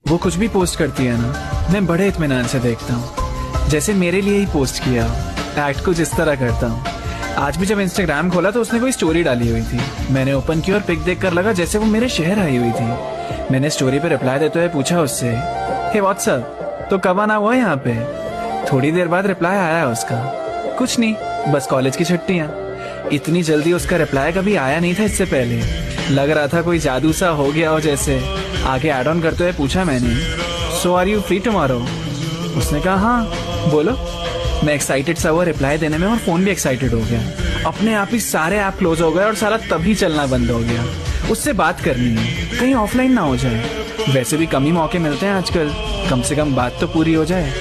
वो कुछ भी पोस्ट करती है ना, मैं बड़े इत्मीनान से देखता हूँ, जैसे मेरे लिए ही पोस्ट किया। एक्ट कुछ इस तरह करता हूँ। आज भी जब इंस्टाग्राम खोला तो उसने कोई स्टोरी डाली हुई थी। मैंने ओपन की और पिक देखकर लगा जैसे वो मेरे शहर आई हुई थी। मैंने स्टोरी पे रिप्लाई देते हुए पूछा उससे, हे व्हाट्सअप, तो कब आना हुआ यहाँ पे? थोड़ी देर बाद रिप्लाई आया उसका, कुछ नहीं, बस कॉलेज की छुट्टियाँ। इतनी जल्दी उसका रिप्लाई कभी आया नहीं था इससे पहले। लग रहा था कोई जादू सा हो गया हो जैसे। आगे ऐड ऑन करते हुए पूछा मैंने, सो आर यू फ्री टुमारो? उसने कहा हाँ बोलो। मैं एक्साइटेड सा हुआ रिप्लाई देने में और फोन भी एक्साइटेड हो गया। अपने आप ही सारे ऐप क्लोज हो गए और सारा तभी चलना बंद हो गया। उससे बात करनी है, कहीं ऑफलाइन ना हो जाए। वैसे भी कम ही मौके मिलते हैं आजकल, कम से कम बात तो पूरी हो जाए।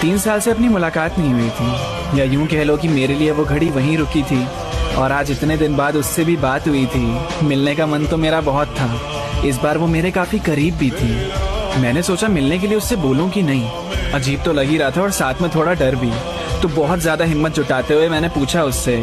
3 साल से अपनी मुलाकात नहीं हुई थी, या यूं कह लो कि मेरे लिए वो घड़ी वहीं रुकी थी। और आज इतने दिन बाद उससे भी बात हुई थी। मिलने का मन तो मेरा बहुत था। इस बार वो मेरे काफी करीब भी थी। मैंने सोचा मिलने के लिए उससे बोलूं कि नहीं। अजीब तो लग ही रहा था और साथ में थोड़ा डर भी। तो बहुत ज्यादा हिम्मत जुटाते हुए मैंने पूछा उससे,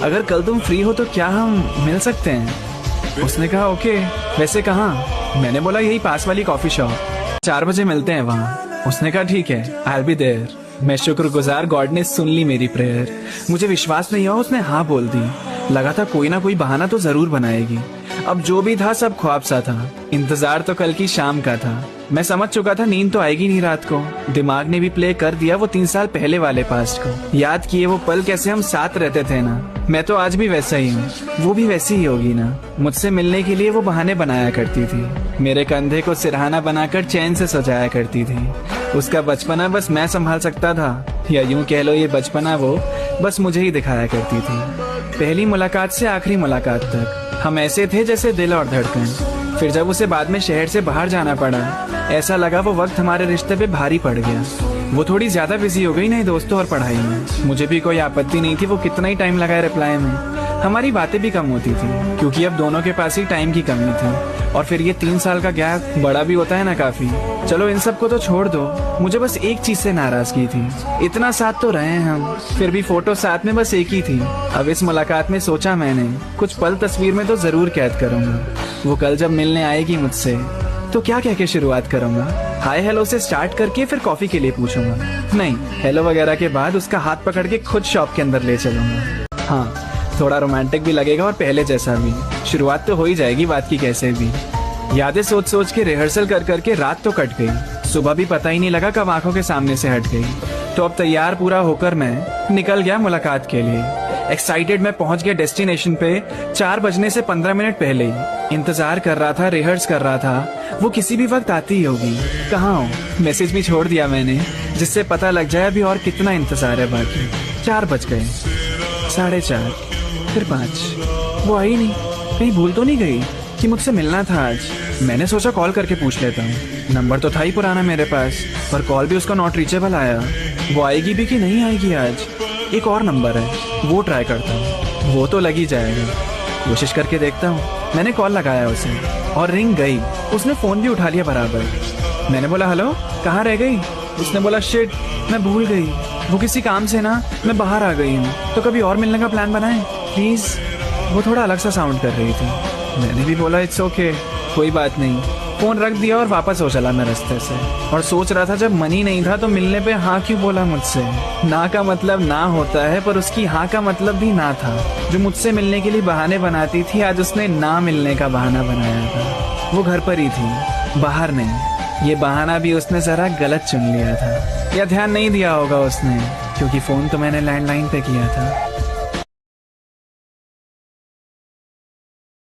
अगर कल तुम फ्री हो तो क्या हम मिल सकते हैं? उसने कहा ओके, वैसे कहाँ? मैंने बोला यही पास वाली कॉफी शॉप, 4 बजे मिलते हैं वहाँ। उसने कहा ठीक है, आई विल बी देयर। मैं शुक्रगुजार गॉड ने सुन ली मेरी प्रेयर। मुझे विश्वास नहीं हुआ उसने हाँ बोल दी। लगा था कोई ना कोई बहाना तो जरूर बनाएगी। अब जो भी था सब ख्वाब सा था। इंतजार तो कल की शाम का था। मैं समझ चुका था नींद तो आएगी नहीं रात को। दिमाग ने भी प्ले कर दिया वो 3 साल पहले वाले पास्ट को। याद किए वो पल कैसे हम साथ रहते थे ना। मैं तो आज भी वैसा ही हूँ, वो भी वैसी ही होगी ना। मुझसे मिलने के लिए वो बहाने बनाया करती थी। मेरे कंधे को सिरहाना बनाकर चैन से सजाया करती थी। उसका बचपना बस मैं संभाल सकता था, या यूं कह लो ये बचपना वो बस मुझे ही दिखाया करती थी। पहली मुलाकात से आखिरी मुलाकात तक हम ऐसे थे जैसे दिल और धड़कन। फिर जब उसे बाद में शहर से बाहर जाना पड़ा, ऐसा लगा वो वक्त हमारे रिश्ते पे भारी पड़ गया। वो थोड़ी ज्यादा बिजी हो गई नहीं दोस्तों और पढ़ाई में। मुझे भी कोई आपत्ति नहीं थी वो कितना ही टाइम लगाए रिप्लाई में। हमारी बातें भी कम होती थी क्योंकि अब दोनों के पास ही टाइम की कमी थी। और फिर ये 3 साल का गैप बड़ा भी होता है ना काफी। चलो इन सब को तो छोड़ दो, मुझे बस एक चीज से नाराजगी थी। इतना साथ तो रहे हैं हम, फिर भी फोटो साथ में बस एक ही थी। अब इस मुलाकात में सोचा मैंने कुछ पल तस्वीर में तो जरूर कैद करूंगा। वो कल जब मिलने आएगी मुझसे तो क्या कह के शुरुआत करूंगा? हाय हेलो से स्टार्ट करके फिर कॉफी के लिए पूछूंगा? नहीं, हेलो वगैरह के बाद उसका हाथ पकड़ के खुद शॉप के अंदर ले चलूंगा। हाँ, थोड़ा रोमांटिक भी लगेगा और पहले जैसा भी। शुरुआत तो हो ही जाएगी बात की कैसे भी। यादें सोच सोच के रिहर्सल कर करके रात तो कट गई। सुबह भी पता ही नहीं लगा कब आंखों के सामने से हट गई। तो अब तैयार पूरा होकर मैं निकल गया मुलाकात के लिए। एक्साइटेड मैं पहुंच गया डेस्टिनेशन पे 4 बजने से 15 मिनट पहले ही। इंतजार कर रहा था, रिहर्स कर रहा था, वो किसी भी वक्त आती ही होगी। कहाँ हो? मैसेज भी छोड़ दिया मैंने जिससे पता लग जाए अभी और कितना इंतजार है बाकी। 4 बज गए, 4:30, फिर 5। वो आई नहीं। कहीं भूल तो नहीं गई कि मुझसे मिलना था आज? मैंने सोचा कॉल करके पूछ लेता हूँ। नंबर तो था ही पुराना मेरे पास, पर कॉल भी उसका नॉट रीचेबल आया। वो आएगी भी कि नहीं आएगी आज? एक और नंबर है, वो ट्राई करता हूँ, वो तो लग ही जाएगा। कोशिश करके देखता हूँ। मैंने कॉल लगाया उसे और रिंग गई। उसने फोन भी उठा लिया बराबर। मैंने बोला हेलो, कहाँ रह गई? उसने बोला शिट, मैं भूल गई, वो किसी काम से ना मैं बाहर आ गई हूँ, तो कभी और मिलने का प्लान बनाए प्लीज। वो थोड़ा अलग सा साउंड कर रही थी। मैंने भी बोला इट्स ओके, कोई बात नहीं। फोन रख दिया और वापस हो चला मैं रास्ते से। और सोच रहा था जब मन ही नहीं था तो मिलने पे हाँ क्यों बोला मुझसे? ना का मतलब ना होता है, पर उसकी हाँ का मतलब भी ना था। जो मुझसे मिलने के लिए बहाने बनाती थी, आज उसने ना मिलने का बहाना बनाया था। वो घर पर ही थी, बाहर नहीं। ये बहाना भी उसने जरा गलत चुन लिया था, या ध्यान नहीं दिया होगा उसने, क्योंकि फोन तो मैंने लैंडलाइन पे किया था।